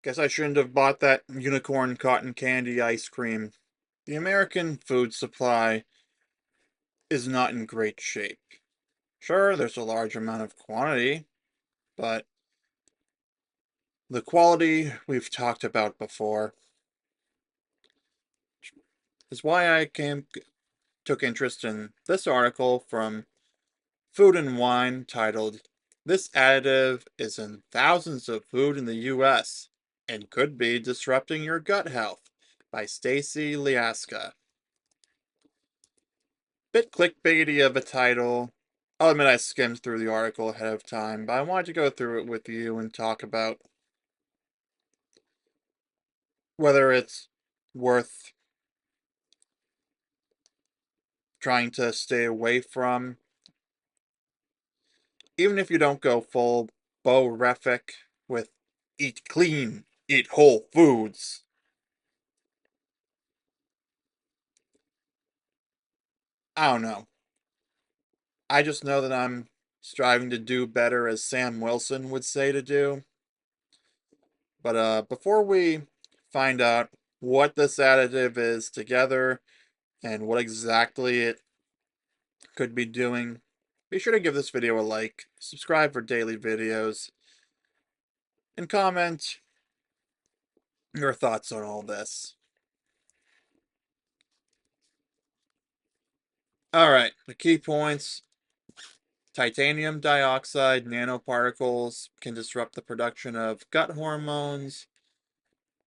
Guess I shouldn't have bought that unicorn cotton candy ice cream. The American food supply is not in great shape. Sure, there's a large amount of quantity, but the quality we've talked about before is why took interest in this article from Food and Wine titled "This Additive is in Thousands of Food in the US and Could Be Disrupting Your Gut Health" by Stacy Liaska. Bit clickbaity of a title. I'll admit I skimmed through the article ahead of time, but I wanted to go through it with you and talk about whether it's worth trying to stay away from, even if you don't go full Bo-refic with eat clean, eat whole foods. I don't know. I just know that I'm striving to do better, as Sam Wilson would say to do. But before we find out what this additive is together and what exactly it could be doing, be sure to give this video a like, subscribe for daily videos, and comment your thoughts on all this. Alright, the key points. Titanium dioxide nanoparticles can disrupt the production of gut hormones,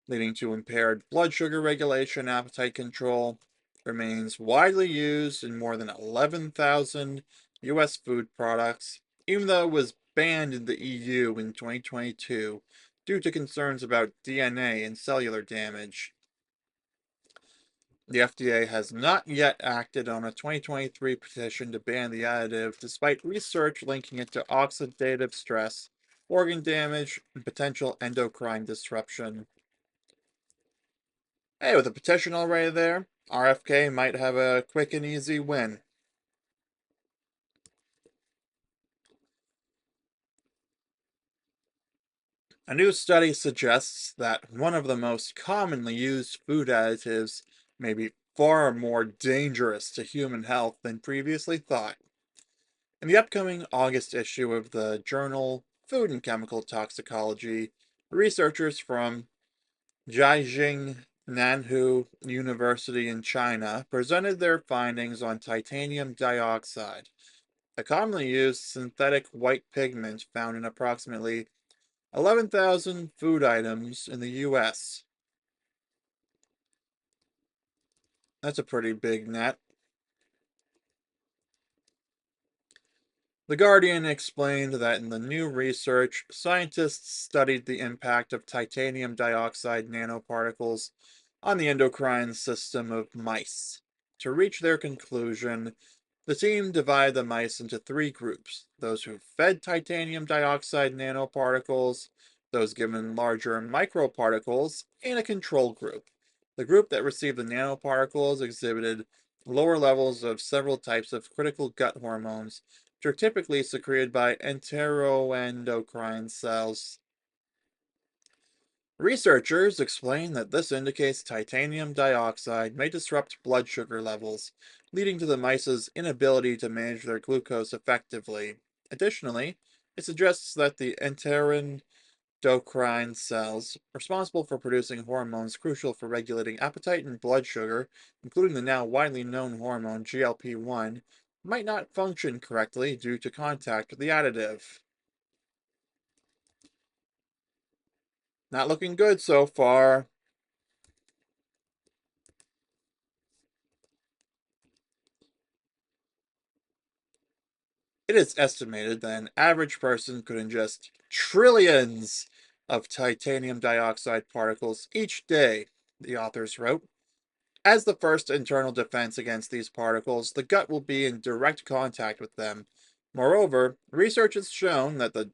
leading to impaired blood sugar regulation, appetite control. Remains widely used in more than 11,000 US food products, even though it was banned in the EU in 2022 due to concerns about DNA and cellular damage. The FDA has not yet acted on a 2023 petition to ban the additive, despite research linking it to oxidative stress, organ damage, and potential endocrine disruption. Hey, with a petition already there, RFK might have a quick and easy win. A new study suggests that one of the most commonly used food additives may be far more dangerous to human health than previously thought. In the upcoming August issue of the journal Food and Chemical Toxicology, researchers from Jiaxing Nanhu University in China presented their findings on titanium dioxide, a commonly used synthetic white pigment found in approximately 11,000 food items in the US. That's a pretty big net. The Guardian explained that in the new research, scientists studied the impact of titanium dioxide nanoparticles on the endocrine system of mice. To reach their conclusion, the team divided the mice into three groups: those who fed titanium dioxide nanoparticles, those given larger microparticles, and a control group. The group that received the nanoparticles exhibited lower levels of several types of critical gut hormones, which are typically secreted by enteroendocrine cells. Researchers explain that this indicates titanium dioxide may disrupt blood sugar levels, leading to the mice's inability to manage their glucose effectively. Additionally, it suggests that the enteroendocrine cells, responsible for producing hormones crucial for regulating appetite and blood sugar, including the now widely known hormone GLP-1, might not function correctly due to contact with the additive. Not looking good so far. It is estimated that an average person could ingest trillions of titanium dioxide particles each day, the authors wrote. As the first internal defense against these particles, the gut will be in direct contact with them. Moreover, research has shown that the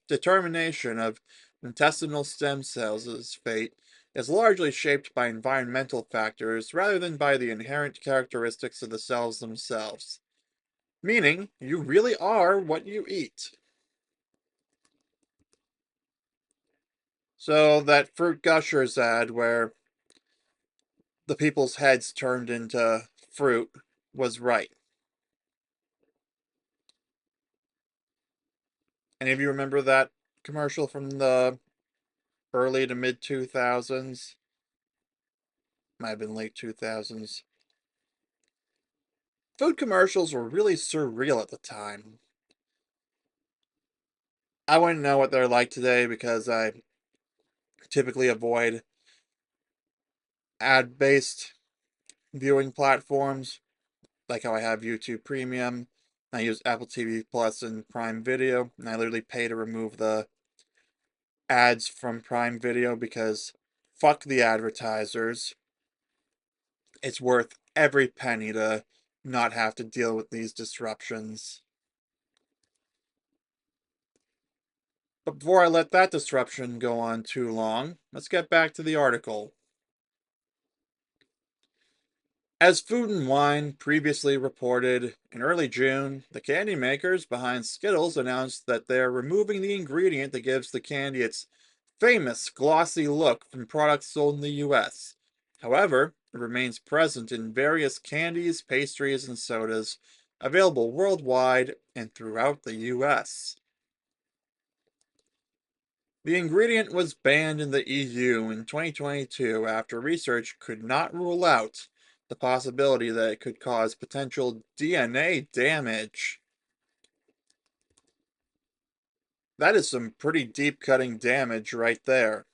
determination of intestinal stem cells' fate is largely shaped by environmental factors rather than by the inherent characteristics of the cells themselves. Meaning, you really are what you eat. So that Fruit Gushers ad where the people's heads turned into fruit was right. Any of you remember that commercial from the early to mid 2000s? Might have been late 2000s. Food commercials were really surreal at the time. I wouldn't know what they're like today because I typically avoid ad based viewing platforms, like how I have YouTube Premium. I use Apple TV Plus and Prime Video, and I literally pay to remove the ads from Prime Video because fuck the advertisers. It's worth every penny to not have to deal with these disruptions. But before I let that disruption go on too long, let's get back to the article. As Food and Wine previously reported, in early June, the candy makers behind Skittles announced that they're removing the ingredient that gives the candy its famous glossy look from products sold in the US. However, it remains present in various candies, pastries, and sodas available worldwide and throughout the US. The ingredient was banned in the EU in 2022 after research could not rule out the possibility that it could cause potential DNA damage. That is some pretty deep cutting damage right there.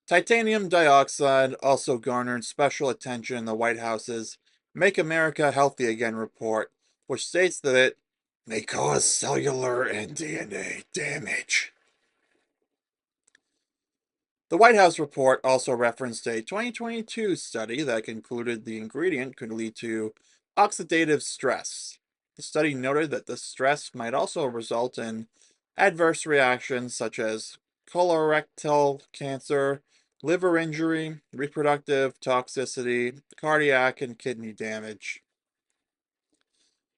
Titanium dioxide also garnered special attention in the White House's Make America Healthy Again report, which states that it may cause cellular and DNA damage. The White House report also referenced a 2022 study that concluded the ingredient could lead to oxidative stress. The study noted that the stress might also result in adverse reactions such as colorectal cancer, liver injury, reproductive toxicity, cardiac and kidney damage.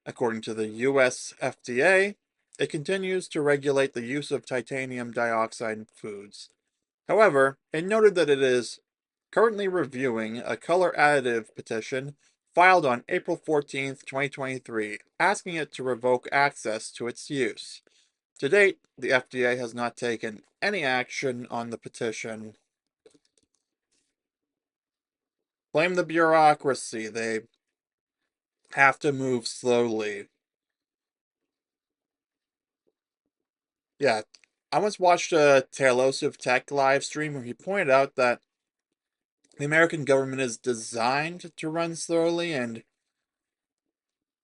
According to the US FDA, it continues to regulate the use of titanium dioxide in foods. However, it noted that it is currently reviewing a color additive petition filed on April 14th, 2023, asking it to revoke access to its use. To date, the FDA has not taken any action on the petition. Blame the bureaucracy. They have to move slowly. Yeah, I once watched a Tailosive Tech live stream where he pointed out that the American government is designed to run slowly, and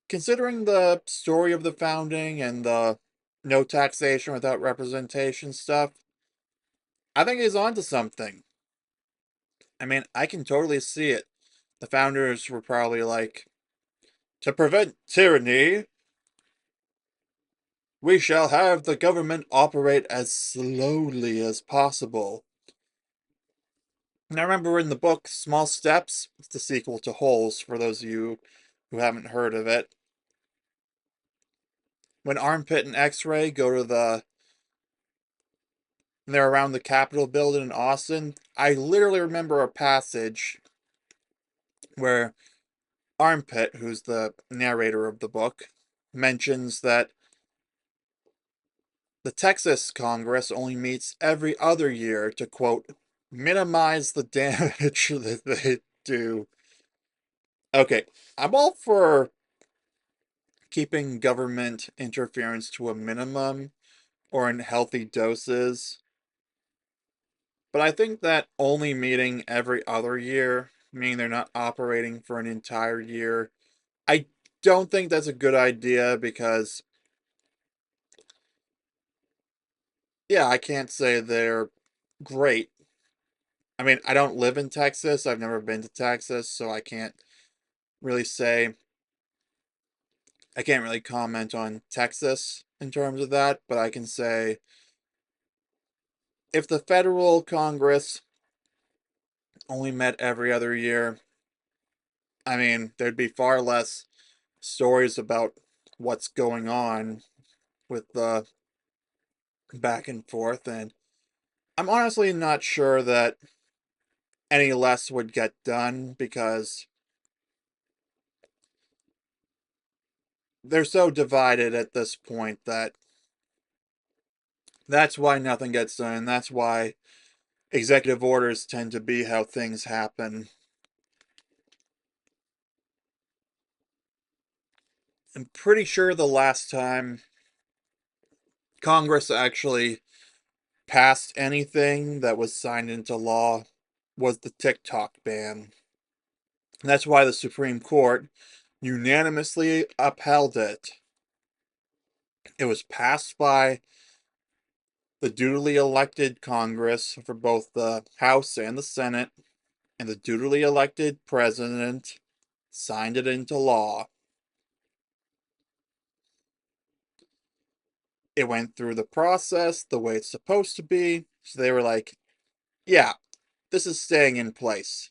considering the story of the founding and the no taxation without representation stuff, I think he's onto something. I mean, I can totally see it. The founders were probably like, to prevent tyranny, we shall have the government operate as slowly as possible. And I remember in the book Small Steps, it's the sequel to Holes, for those of you who haven't heard of it. When Armpit and X-Ray go to they're around the Capitol building in Austin, I literally remember a passage where Armpit, who's the narrator of the book, mentions that the Texas Congress only meets every other year to, quote, minimize the damage that they do. Okay, I'm all for keeping government interference to a minimum or in healthy doses, but I think that only meeting every other year, meaning they're not operating for an entire year, I don't think that's a good idea because, yeah, I can't say they're great. I mean, I don't live in Texas. I've never been to Texas, so really say, I can't really comment on Texas in terms of that, but I can say if the federal Congress only met every other year, I mean, there'd be far less stories about what's going on with the back and forth, and I'm honestly not sure that any less would get done because they're so divided at this point that that's why nothing gets done, and that's why executive orders tend to be how things happen. I'm pretty sure the last time Congress actually passed anything that was signed into law was the TikTok ban. And that's why the Supreme Court unanimously upheld it. It was passed by the duly elected Congress for both the House and the Senate, and the duly elected president signed it into law. It went through the process the way it's supposed to be, so they were like, yeah, this is staying in place.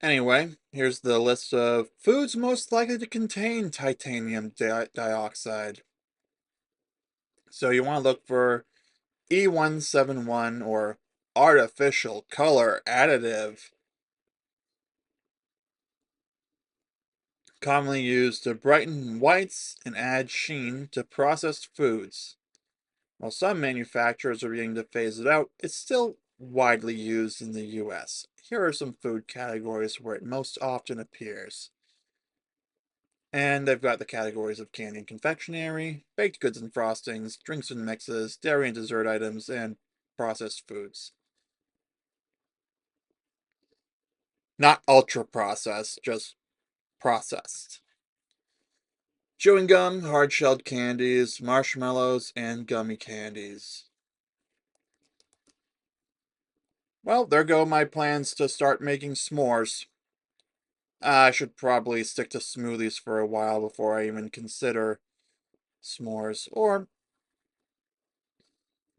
Anyway, here's the list of foods most likely to contain titanium dioxide. So you want to look for E171 or artificial color additive, commonly used to brighten whites and add sheen to processed foods. While some manufacturers are beginning to phase it out, it's still widely used in the US. Here are some food categories where it most often appears. And they've got the categories of candy and confectionery, baked goods and frostings, drinks and mixes, dairy and dessert items, and processed foods. Not ultra processed, just processed. Chewing gum, hard shelled candies, marshmallows, and gummy candies. Well, there go my plans to start making s'mores. I should probably stick to smoothies for a while before I even consider s'mores, or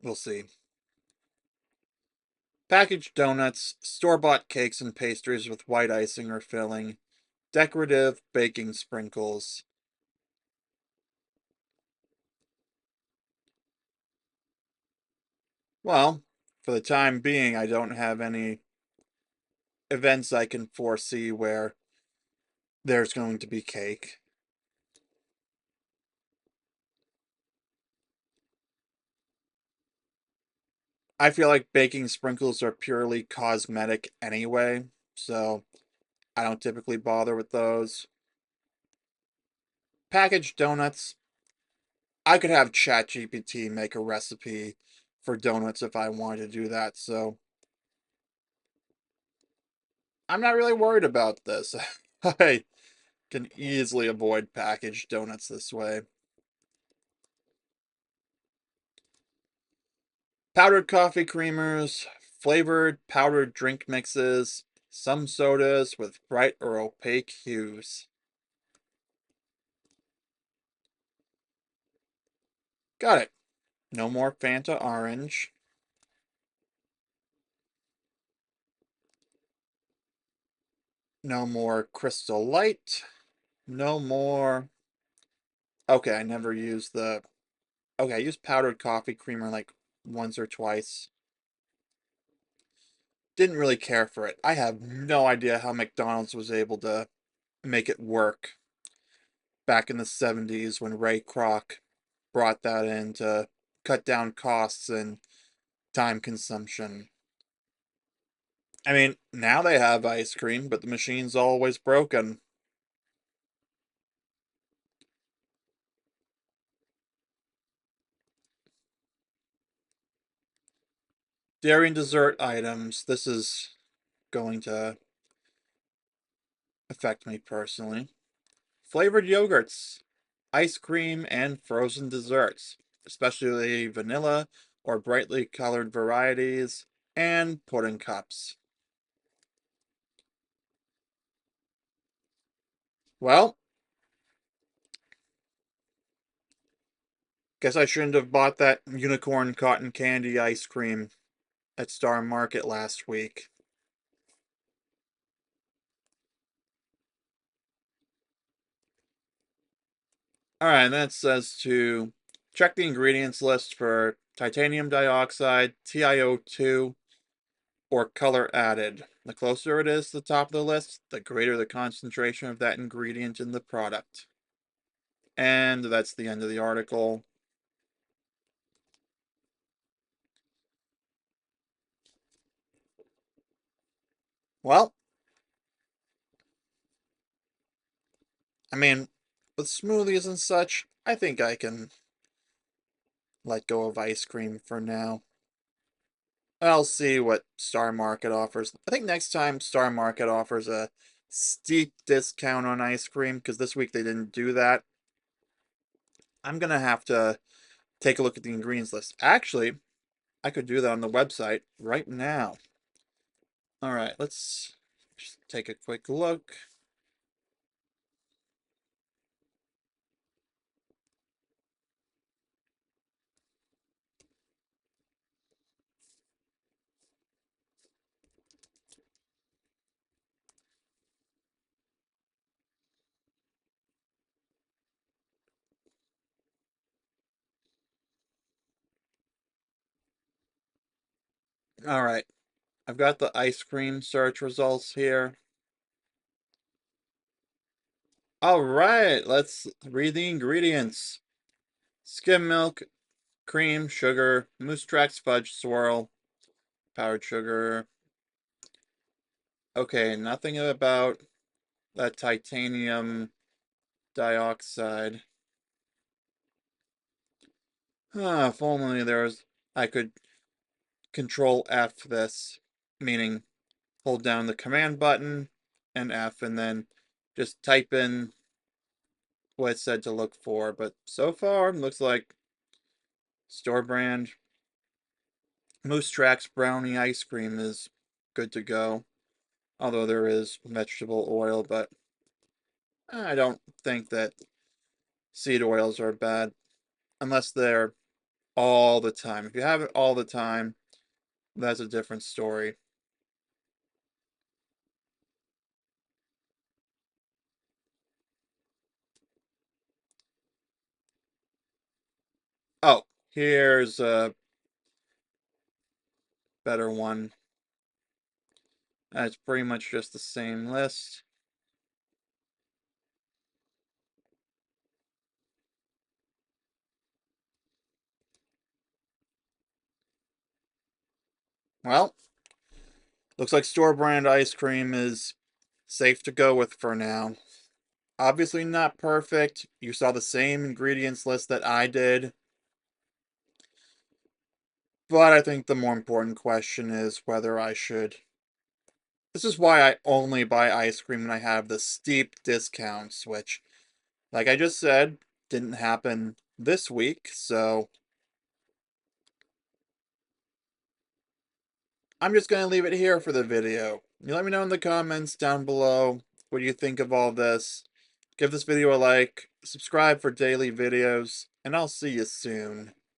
we'll see. Packaged donuts, store-bought cakes and pastries with white icing or filling, decorative baking sprinkles. Well, for the time being, I don't have any events I can foresee where there's going to be cake. I feel like baking sprinkles are purely cosmetic anyway, so I don't typically bother with those. Packaged donuts, I could have ChatGPT make a recipe for donuts if I wanted to do that, so I'm not really worried about this. I can easily avoid packaged donuts this way. Powdered coffee creamers, flavored powdered drink mixes, some sodas with bright or opaque hues. Got it. No more Fanta orange. No more Crystal Light. No more. Okay, I never used the. Okay, I used powdered coffee creamer like once or twice. Didn't really care for it. I have no idea how McDonald's was able to make it work back in the 70s when Ray Kroc brought that in to cut down costs and time consumption. I mean, now they have ice cream, but the machine's always broken. Dairy and dessert items. This is going to affect me personally. Flavored yogurts, ice cream, and frozen desserts, especially vanilla or brightly colored varieties, and pudding cups. Well, guess I shouldn't have bought that unicorn cotton candy ice cream at Star Market last week. Alright, and then it says to check the ingredients list for titanium dioxide, TiO2, or color added. The closer it is to the top of the list, the greater the concentration of that ingredient in the product. And that's the end of the article. Well, I mean, with smoothies and such, I think I can let go of ice cream for now. I'll see what Star Market offers. I think next time Star Market offers a steep discount on ice cream, because this week they didn't do that. I'm gonna have to take a look at the ingredients list. Actually, I could do that on the website right now. Alright, let's just take a quick look. Alright, I've got the ice cream search results here. Alright, let's read the ingredients. Skim milk, cream, sugar, Moose Tracks fudge swirl, powdered sugar. Okay, nothing about that titanium dioxide. If only there was, I could control F this, meaning hold down the command button and F and then just type in what it said to look for. But so far, looks like store brand Moose Tracks brownie ice cream is good to go. Although there is vegetable oil, but I don't think that seed oils are bad unless they're all the time. If you have it all the time, that's a different story. Oh, here's a better one. It's pretty much just the same list. Well, looks like store brand ice cream is safe to go with for now. Obviously not perfect. You saw the same ingredients list that I did. But I think the more important question is whether I should. This is why I only buy ice cream when I have the steep discounts, which, like I just said, didn't happen this week, so I'm just going to leave it here for the video. You let me know in the comments down below what you think of all this. Give this video a like, subscribe for daily videos, and I'll see you soon.